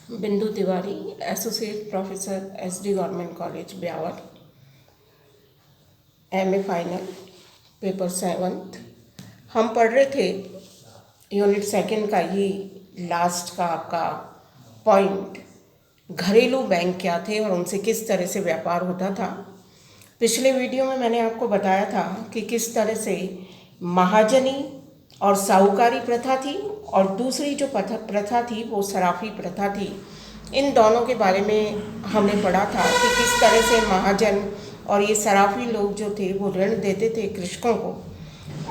बिंदु Tiwari, associate professor SD government college Beawar, MA final, paper 7। हम पढ़ रहे थे यूनिट 2 का ही लास्ट का आपका पॉइंट, घरेलू बैंक क्या थे और उनसे किस तरह से व्यापार होता था। पिछले वीडियो में मैंने आपको बताया था कि किस तरह से महाजनी और साहूकारी प्रथा थी और दूसरी जो प्रथा थी वो सराफी प्रथा थी। इन दोनों के बारे में हमने पढ़ा था कि किस तरह से महाजन और ये सराफी लोग जो थे वो ऋण देते थे कृषकों को।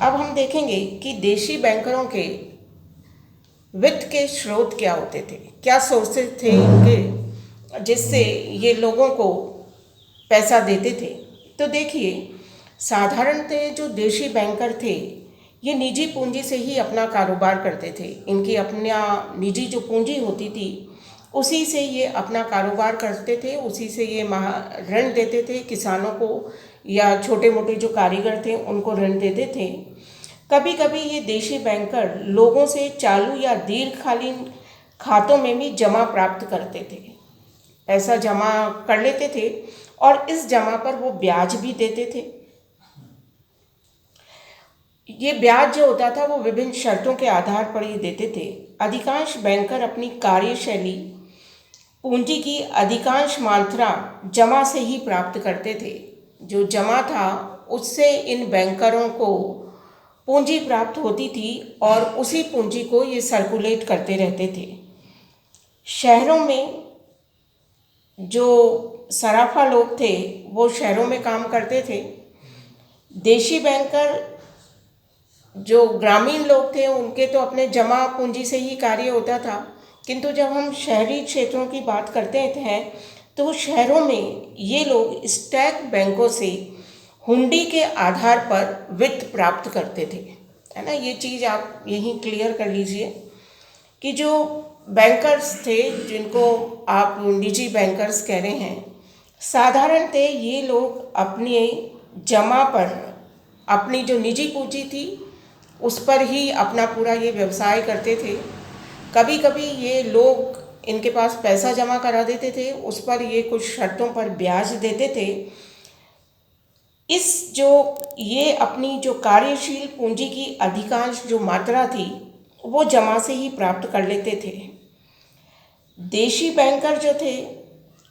अब हम देखेंगे कि देशी बैंकरों के वित्त के स्रोत क्या होते थे, क्या सोर्सेज थे इनके जिससे ये लोगों को पैसा देते थे। तो देखिए, साधारणतः जो देशी बैंकर थे ये निजी पूंजी से ही अपना कारोबार करते थे। इनकी अपना निजी जो पूंजी होती थी उसी से ये अपना कारोबार करते थे, उसी से ये ऋण देते थे किसानों को या छोटे मोटे जो कारीगर थे उनको ऋण देते थे। कभी कभी ये देशी बैंकर लोगों से चालू या दीर्घकालीन खातों में भी जमा प्राप्त करते थे, पैसा जमा कर लेते थे और इस जमा पर वो ब्याज भी देते थे। ये ब्याज जो होता था वो विभिन्न शर्तों के आधार पर ही देते थे। अधिकांश बैंकर अपनी कार्यशैली पूंजी की अधिकांश मात्रा जमा से ही प्राप्त करते थे। जो जमा था उससे इन बैंकरों को पूंजी प्राप्त होती थी और उसी पूंजी को ये सर्कुलेट करते रहते थे। शहरों में जो सराफा लोग थे वो शहरों में काम करते थे। देशी बैंकर जो ग्रामीण लोग थे उनके तो अपने जमा पूंजी से ही कार्य होता था, किंतु जब हम शहरी क्षेत्रों की बात करते हैं तो शहरों में ये लोग स्टैक बैंकों से हुंडी के आधार पर वित्त प्राप्त करते थे, है ना। ये चीज़ आप यहीं क्लियर कर लीजिए कि जो बैंकर्स थे जिनको आप निजी बैंकर्स कह रहे हैं, साधारणतः ये लोग अपने जमा पर अपनी जो निजी पूंजी थी उस पर ही अपना पूरा ये व्यवसाय करते थे। कभी कभी ये लोग इनके पास पैसा जमा करा देते थे, उस पर ये कुछ शर्तों पर ब्याज देते थे। ये अपनी जो कार्यशील पूंजी की अधिकांश जो मात्रा थी वो जमा से ही प्राप्त कर लेते थे। देशी बैंकर जो थे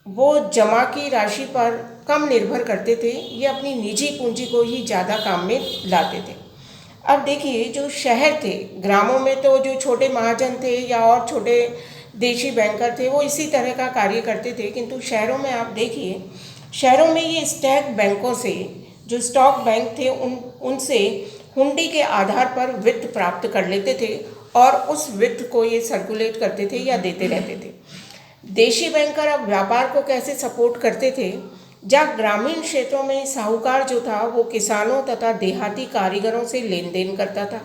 वो जमा की राशि पर कम निर्भर करते थे, ये अपनी निजी पूंजी को ही ज़्यादा काम में लाते थे। अब देखिए, जो शहर थे, ग्रामों में तो जो छोटे महाजन थे या और छोटे देशी बैंकर थे वो इसी तरह का कार्य करते थे, किंतु शहरों में आप देखिए, शहरों में ये स्टैक बैंकों से, जो स्टॉक बैंक थे उनसे हुंडी के आधार पर वित्त प्राप्त कर लेते थे और उस वित्त को ये सर्कुलेट करते थे या देते रहते थे। देशी बैंकर अब व्यापार को कैसे सपोर्ट करते थे, जहाँ ग्रामीण क्षेत्रों में साहूकार जो था वो किसानों तथा देहाती कारीगरों से लेन देन करता था,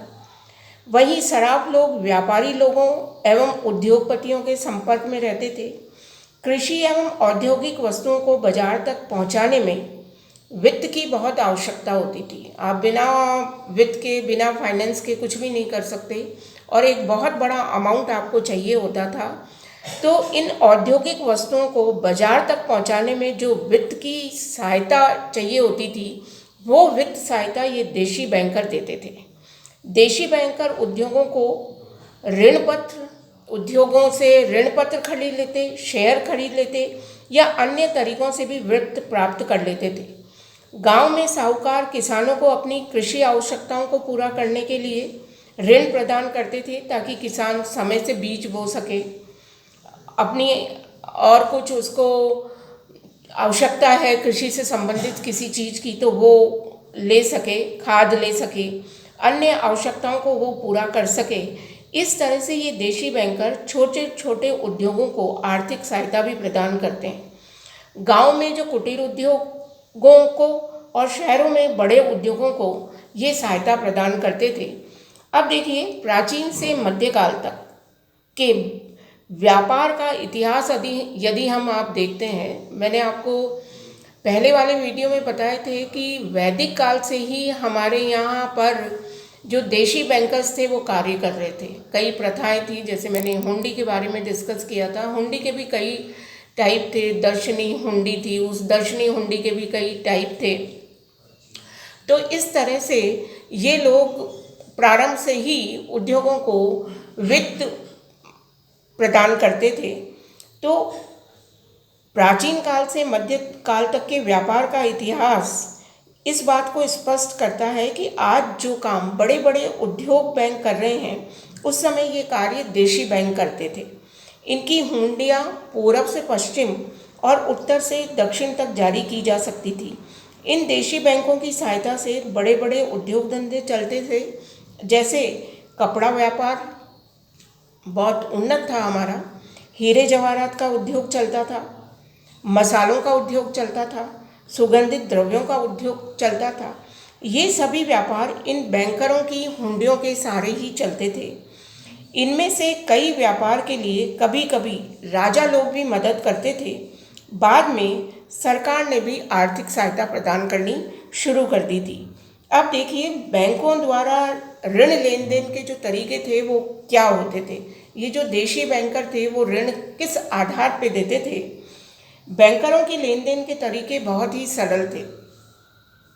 वहीं सराफ लोग व्यापारी लोगों एवं उद्योगपतियों के संपर्क में रहते थे। कृषि एवं औद्योगिक वस्तुओं को बाजार तक पहुंचाने में वित्त की बहुत आवश्यकता होती थी। आप बिना वित्त के, बिना फाइनेंस के कुछ भी नहीं कर सकते और एक बहुत बड़ा अमाउंट आपको चाहिए होता था। तो इन औद्योगिक वस्तुओं को बाजार तक पहुंचाने में जो वित्त की सहायता चाहिए होती थी वो वित्त सहायता ये देशी बैंकर देते थे। देशी बैंकर उद्योगों को ऋण पत्र, उद्योगों से ऋण पत्र खरीद लेते, शेयर खरीद लेते या अन्य तरीकों से भी वित्त प्राप्त कर लेते थे। गांव में साहूकार किसानों को अपनी कृषि आवश्यकताओं को पूरा करने के लिए ऋण प्रदान करते थे ताकि किसान समय से बीज बो सके, अपनी और कुछ उसको आवश्यकता है कृषि से संबंधित किसी चीज़ की तो वो ले सके, खाद ले सके, अन्य आवश्यकताओं को वो पूरा कर सके। इस तरह से ये देशी बैंकर छोटे छोटे उद्योगों को आर्थिक सहायता भी प्रदान करते हैं। गांव में जो कुटीर उद्योगों को और शहरों में बड़े उद्योगों को ये सहायता प्रदान करते थे। अब देखिए, प्राचीन से मध्यकाल तक के व्यापार का इतिहास यदि हम आप देखते हैं, मैंने आपको पहले वाले वीडियो में बताए थे कि वैदिक काल से ही हमारे यहाँ पर जो देशी बैंकर्स थे वो कार्य कर रहे थे। कई प्रथाएं थी, जैसे मैंने हुंडी के बारे में डिस्कस किया था। हुंडी के भी कई टाइप थे। दर्शनी हुंडी थी, उस दर्शनी हुंडी के भी कई टाइप थे। तो इस तरह से ये लोग प्रारंभ से ही उद्योगों को वित्त प्रदान करते थे। तो प्राचीन काल से मध्य काल तक के व्यापार का इतिहास इस बात को स्पष्ट करता है कि आज जो काम बड़े बड़े उद्योग बैंक कर रहे हैं, उस समय ये कार्य देशी बैंक करते थे। इनकी हुंडियाँ पूरब से पश्चिम और उत्तर से दक्षिण तक जारी की जा सकती थी। इन देशी बैंकों की सहायता से बड़े बड़े उद्योग धंधे चलते थे, जैसे कपड़ा व्यापार बहुत उन्नत था हमारा, हीरे जवाहरात का उद्योग चलता था, मसालों का उद्योग चलता था, सुगंधित द्रव्यों का उद्योग चलता था। ये सभी व्यापार इन बैंकरों की हुंडियों के सहारे ही चलते थे। इनमें से कई व्यापार के लिए कभी कभी राजा लोग भी मदद करते थे। बाद में सरकार ने भी आर्थिक सहायता प्रदान करनी शुरू कर दी थी। अब देखिए, बैंकों द्वारा ऋण लेन देन के जो तरीके थे वो क्या होते थे। ये जो देशी बैंकर थे वो ऋण किस आधार पे देते थे। बैंकरों के लेन देन के तरीके बहुत ही सरल थे।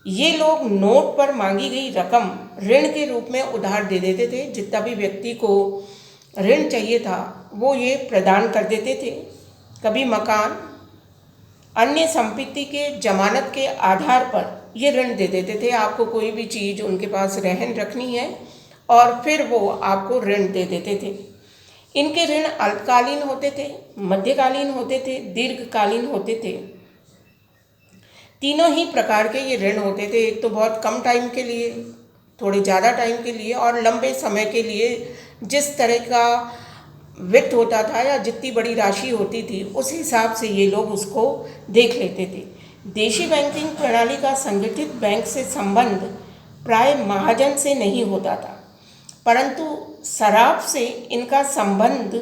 ये लोग नोट पर मांगी गई रकम ऋण के रूप में उधार दे देते थे। जितना भी व्यक्ति को ऋण चाहिए था वो ये प्रदान कर देते थे। कभी मकान, अन्य संपत्ति के जमानत के आधार पर ये ऋण दे देते थे। आपको कोई भी चीज़ उनके पास रहन रखनी है और फिर वो आपको ऋण दे देते थे। इनके ऋण अल्पकालीन होते थे, मध्यकालीन होते थे, दीर्घकालीन होते थे। तीनों ही प्रकार के ये ऋण होते थे। एक तो बहुत कम टाइम के लिए, थोड़े ज़्यादा टाइम के लिए और लंबे समय के लिए। जिस तरह का वित्त होता था या जितनी बड़ी राशि होती थी उस हिसाब से ये लोग उसको देख लेते थे। देशी बैंकिंग प्रणाली का संगठित बैंक से संबंध प्राय महाजन से नहीं होता था, परंतु सराफ से इनका संबंध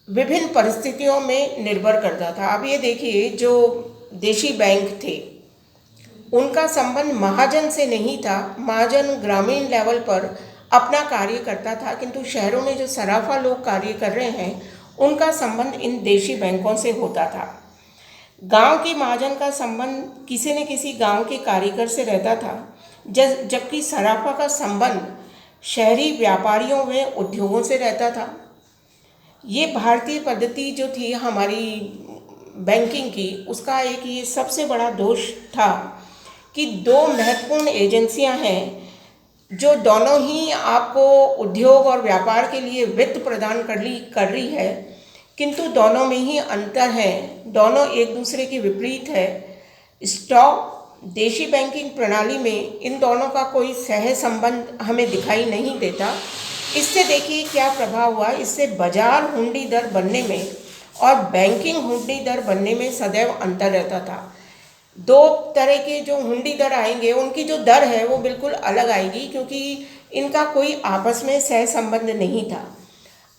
विभिन्न परिस्थितियों में निर्भर करता था। अब ये देखिए, जो देशी बैंक थे उनका संबंध महाजन से नहीं था। महाजन ग्रामीण लेवल पर अपना कार्य करता था, किंतु शहरों में जो सराफा लोग कार्य कर रहे हैं उनका संबंध इन देशी बैंकों से होता था। गांव के महाजन का संबंध किसी न किसी गांव के कारीगर से रहता था, जबकि सराफा का संबंध शहरी व्यापारियों व उद्योगों से रहता था। ये भारतीय पद्धति जो थी हमारी बैंकिंग की, उसका एक ये सबसे बड़ा दोष था कि दो महत्वपूर्ण एजेंसियां हैं जो दोनों ही आपको उद्योग और व्यापार के लिए वित्त प्रदान कर रही है, किंतु दोनों में ही अंतर है, दोनों एक दूसरे के विपरीत है। स्टॉक देशी बैंकिंग प्रणाली में इन दोनों का कोई सह संबंध हमें दिखाई नहीं देता। इससे देखिए क्या प्रभाव हुआ। इससे बाजार हुंडी दर बनने में और बैंकिंग हुंडी दर बनने में सदैव अंतर रहता था। दो तरह के जो हुंडी दर आएंगे उनकी जो दर है वो बिल्कुल अलग आएगी, क्योंकि इनका कोई आपस में सह संबंध नहीं था।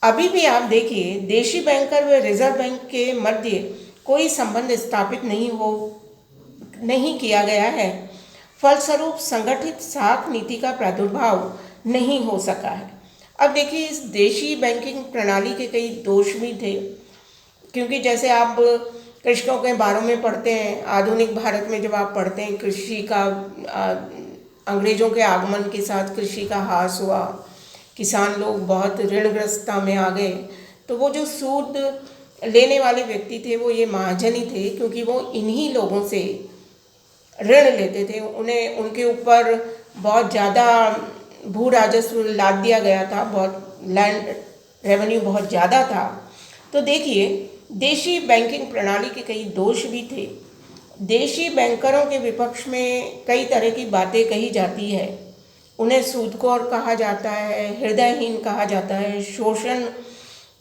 अभी भी आप देखिए, देशी बैंकर व रिजर्व बैंक के मध्य कोई संबंध स्थापित नहीं किया गया है। फलस्वरूप संगठित साख नीति का प्रादुर्भाव नहीं हो सका है। अब देखिए, इस देशी बैंकिंग प्रणाली के कई दोष भी थे, क्योंकि जैसे आप कृषकों के बारे में पढ़ते हैं, आधुनिक भारत में जब आप पढ़ते हैं कृषि का, अंग्रेजों के आगमन के साथ कृषि का ह्रास हुआ, किसान लोग बहुत ऋणग्रस्तता में आ गए, तो वो जो सूद लेने वाले व्यक्ति थे वो ये महाजन ही थे, क्योंकि वो इन्हीं लोगों से ऋण लेते थे। उन्हें उनके ऊपर बहुत ज़्यादा भू राजस्व लाद दिया गया था, बहुत लैंड रेवेन्यू बहुत ज़्यादा था। तो देखिए, देशी बैंकिंग प्रणाली के कई दोष भी थे। देशी बैंकरों के विपक्ष में कई तरह की बातें कही जाती है। उन्हें सूदखोर कहा जाता है, हृदयहीन कहा जाता है, शोषण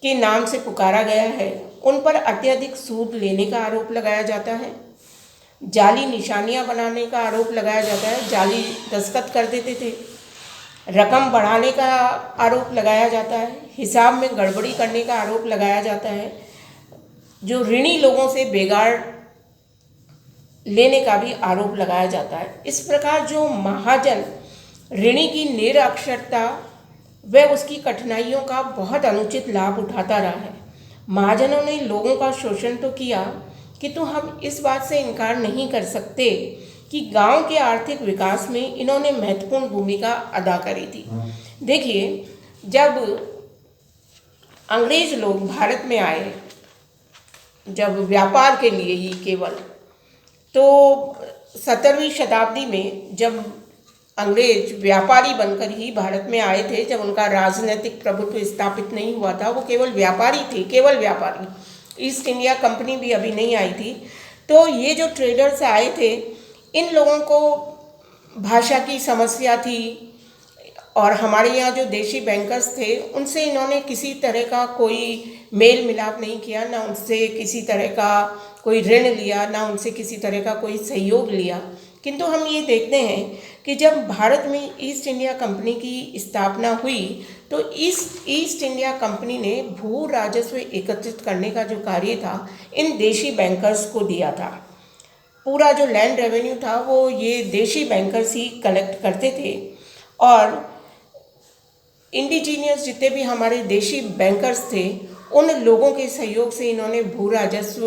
के नाम से पुकारा गया है। उन पर अत्यधिक सूद लेने का आरोप लगाया जाता है, जाली निशानियां बनाने का आरोप लगाया जाता है, जाली दस्तखत कर देते थे, रकम बढ़ाने का आरोप लगाया जाता है, हिसाब में गड़बड़ी करने का आरोप लगाया जाता है, जो ऋणी लोगों से बेगार लेने का भी आरोप लगाया जाता है। इस प्रकार जो महाजन ऋणी की निरक्षरता व उसकी कठिनाइयों का बहुत अनुचित लाभ उठाता रहा है। महाजनों ने लोगों का शोषण तो किया, किंतु हम इस बात से इनकार नहीं कर सकते कि गांव के आर्थिक विकास में इन्होंने महत्वपूर्ण भूमिका अदा करी थी। देखिए, जब अंग्रेज लोग भारत में आए, जब व्यापार के लिए ही केवल, तो 17वीं शताब्दी में जब अंग्रेज व्यापारी बनकर ही भारत में आए थे, जब उनका राजनीतिक प्रभुत्व स्थापित नहीं हुआ था, वो केवल व्यापारी थे, केवल व्यापारी। ईस्ट इंडिया कंपनी भी अभी नहीं आई थी। तो ये जो ट्रेडर्स आए थे, इन लोगों को भाषा की समस्या थी, और हमारे यहाँ जो देशी बैंकर्स थे उनसे इन्होंने किसी तरह का कोई मेल मिलाप नहीं किया, ना उनसे किसी तरह का कोई ऋण लिया, ना उनसे किसी तरह का कोई सहयोग लिया। किंतु हम ये देखते हैं कि जब भारत में ईस्ट इंडिया कंपनी की स्थापना हुई, तो इस ईस्ट इंडिया कंपनी ने भू राजस्व एकत्रित करने का जो कार्य था, इन देशी बैंकर्स को दिया था। पूरा जो लैंड रेवेन्यू था वो ये देशी बैंकर्स ही कलेक्ट करते थे, और इंडिजीनियस जितने भी हमारे देशी बैंकर्स थे, उन लोगों के सहयोग से इन्होंने भू राजस्व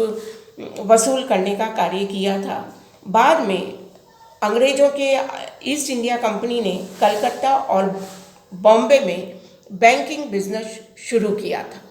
वसूल करने का कार्य किया था। बाद में अंग्रेज़ों के ईस्ट इंडिया कंपनी ने कलकत्ता और बॉम्बे में बैंकिंग बिजनेस शुरू किया था।